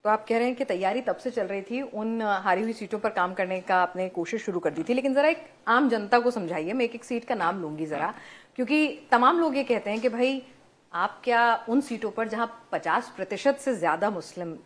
तो आप कह रहे हैं कि तैयारी तब से चल रही थी, उन हारी हुई सीटों पर काम करने का आपने कोशिश शुरू कर दी थी, लेकिन जरा एक आम जनता को समझाइए। मैं एक एक सीट का नाम लूंगी जरा, क्योंकि तमाम लोग ये कहते हैं कि भाई आप क्या उन सीटों पर जहां 50% से ज्यादा मुस्लिम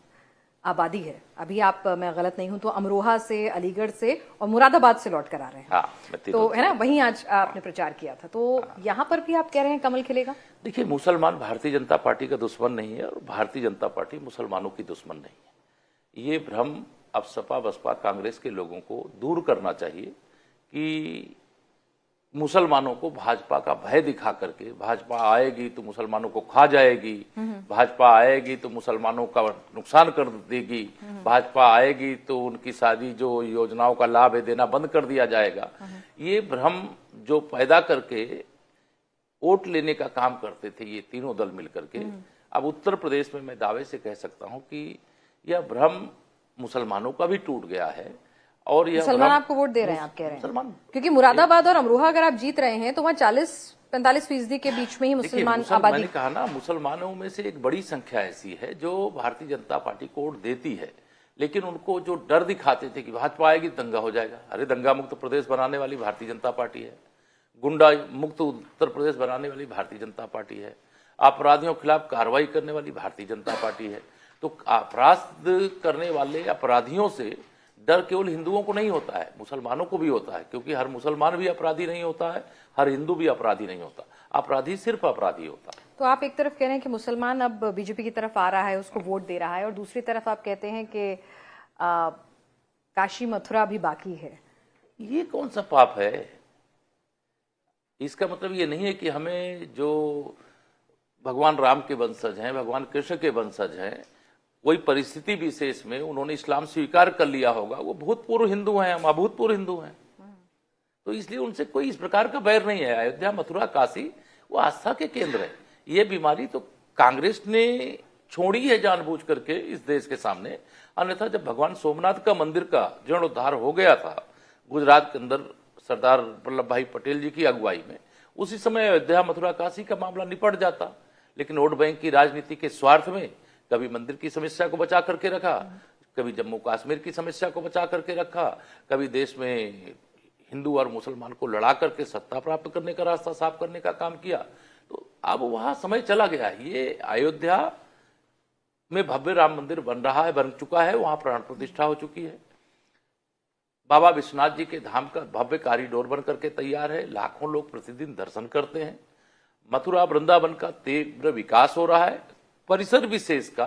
आबादी है, अभी आप, मैं गलत नहीं हूं तो अमरोहा से, अलीगढ़ से और मुरादाबाद से लौट कर आ रहे हैं। हाँ, तो है ना, वहीं आज आपने प्रचार किया था, तो यहाँ पर भी आप कह रहे हैं कमल खिलेगा? देखिए, मुसलमान भारतीय जनता पार्टी का दुश्मन नहीं है और भारतीय जनता पार्टी मुसलमानों की दुश्मन नहीं है। ये भ्रम अब सपा बसपा कांग्रेस के लोगों को दूर करना चाहिए कि मुसलमानों को भाजपा का भय दिखा करके भाजपा आएगी तो मुसलमानों को खा जाएगी, भाजपा आएगी तो मुसलमानों का नुकसान कर देगी, भाजपा आएगी तो उनकी सारी जो योजनाओं का लाभ है देना बंद कर दिया जाएगा। ये भ्रम जो पैदा करके वोट लेने का काम करते थे ये तीनों दल मिलकर के, अब उत्तर प्रदेश में मैं दावे से कह सकता हूं कि यह भ्रम मुसलमानों का भी टूट गया है। और यह मुसलमान आपको वोट दे रहे हैं, आप कह रहे हैं? मुसलमान, क्योंकि मुरादाबाद और अमरोहा अगर आप जीत रहे हैं तो वहाँ 40-45% के बीच में ही मुसलमान आबादी। मैंने कहा ना, मुसलमानों में से एक बड़ी संख्या ऐसी है जो भारतीय जनता पार्टी को वोट देती है, लेकिन उनको जो डर दिखाते थे कि भाजपा आएगी दंगा हो जाएगा। अरे दंगा मुक्त प्रदेश बनाने वाली भारतीय जनता पार्टी है, गुंडा मुक्त उत्तर प्रदेश बनाने वाली भारतीय जनता पार्टी है, अपराधियों के खिलाफ कार्रवाई करने वाली भारतीय जनता पार्टी है। तो अपराध करने वाले अपराधियों से डर केवल हिंदुओं को नहीं होता है, मुसलमानों को भी होता है, क्योंकि हर मुसलमान भी अपराधी नहीं होता है, हर हिंदू भी अपराधी नहीं होता। अपराधी सिर्फ अपराधी होता है। तो आप एक तरफ कह रहे हैं कि मुसलमान अब बीजेपी की तरफ आ रहा है, उसको वोट दे रहा है, और दूसरी तरफ आप कहते हैं कि काशी मथुरा भी बाकी है। ये कौन सा पाप है? इसका मतलब ये नहीं है कि हमें जो भगवान राम के वंशज हैं, भगवान कृष्ण के वंशज हैं, कोई परिस्थिति विशेष में उन्होंने इस्लाम स्वीकार कर लिया होगा, वो भूतपूर्व हिंदू हैं, हम अभूतपूर्व हिंदू हैं, तो इसलिए उनसे कोई इस प्रकार का बैर नहीं है। अयोध्या मथुरा काशी वो आस्था के केंद्र है। ये बीमारी तो कांग्रेस ने छोड़ी है जानबूझ करके इस देश के सामने। अन्यथा जब भगवान सोमनाथ का मंदिर का जीर्णोद्धार हो गया था गुजरात के अंदर सरदार वल्लभ भाई पटेल जी की अगुवाई में, उसी समय अयोध्या मथुरा काशी का मामला निपट जाता। लेकिन वोट बैंक की राजनीति के स्वार्थ में कभी मंदिर की समस्या को बचा करके रखा, कभी जम्मू कश्मीर की समस्या को बचा करके रखा, कभी देश में हिंदू और मुसलमान को लड़ा करके सत्ता प्राप्त करने का रास्ता साफ करने का काम किया। तो अब वहां समय चला गया है। ये अयोध्या में भव्य राम मंदिर बन रहा है, बन चुका है, वहां प्राण प्रतिष्ठा हो चुकी है। बाबा विश्वनाथ जी के धाम का भव्य कॉरिडोर बन करके तैयार है, लाखों लोग प्रतिदिन दर्शन करते हैं। मथुरा वृंदावन का तीव्र विकास हो रहा है। परिसर विशेष का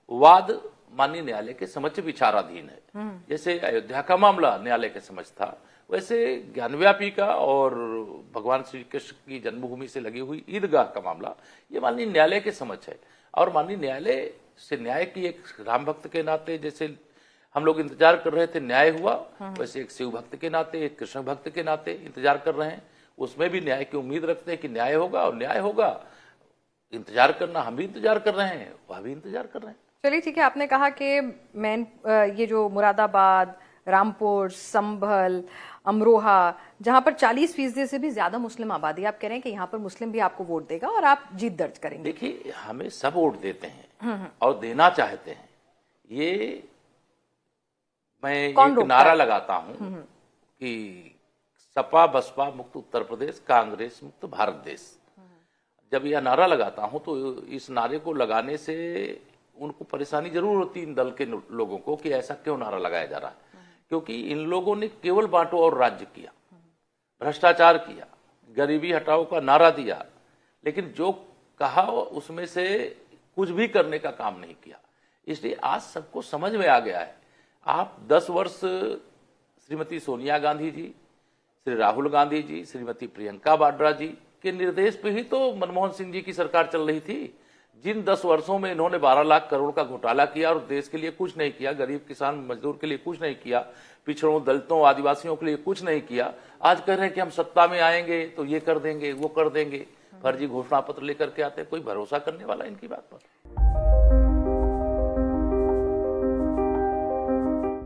वाद माननीय न्यायालय के समक्ष विचाराधीन है। जैसे अयोध्या का मामला न्यायालय के समक्ष था, वैसे ज्ञानव्यापी का और भगवान श्री कृष्ण की जन्मभूमि से लगी हुई ईदगाह का मामला ये माननीय न्यायालय के समक्ष है। और माननीय न्यायालय से न्याय की, एक राम भक्त के नाते जैसे हम लोग इंतजार कर रहे थे न्याय हुआ, वैसे एक शिव भक्त के नाते, एक कृष्ण भक्त के नाते इंतजार कर रहे हैं। उसमें भी न्याय की उम्मीद रखते हैं कि न्याय होगा, और न्याय होगा। इंतजार करना, हम भी इंतजार कर रहे हैं, वह भी इंतजार कर रहे हैं। चलिए ठीक है, आपने कहा कि ये जो मुरादाबाद, रामपुर, संभल, अमरोहा, जहां पर 40% से भी ज्यादा मुस्लिम आबादी, आप कह रहे हैं कि यहाँ पर मुस्लिम भी आपको वोट देगा और आप जीत दर्ज करेंगे। देखिए, हमें सब वोट देते हैं और देना चाहते हैं। ये मैं एक नारा लगाता हूं कि सपा बसपा मुक्त उत्तर प्रदेश, कांग्रेस मुक्त भारत देश। जब यह नारा लगाता हूं तो इस नारे को लगाने से उनको परेशानी जरूर होती इन दल के लोगों को कि ऐसा क्यों नारा लगाया जा रहा है। क्योंकि इन लोगों ने केवल बांटो और राज्य किया, भ्रष्टाचार किया, गरीबी हटाओ का नारा दिया, लेकिन जो कहा उसमें से कुछ भी करने का काम नहीं किया। इसलिए आज सबको समझ में आ गया है। आप 10 वर्ष श्रीमती सोनिया गांधी जी, श्री राहुल गांधी जी, श्रीमती प्रियंका वाड्रा जी के निर्देश पे ही तो मनमोहन सिंह जी की सरकार चल रही थी। जिन 10 वर्षों में इन्होंने 12 लाख करोड़ का घोटाला किया और देश के लिए कुछ नहीं किया, गरीब किसान मजदूर के लिए कुछ नहीं किया, पिछड़ों दलितों आदिवासियों के लिए कुछ नहीं किया, आज कह रहे हैं कि हम सत्ता में आएंगे तो ये कर देंगे, वो कर देंगे, फर्जी घोषणा पत्र लेकर के आते हैं। कोई भरोसा करने वाला इनकी बात पर?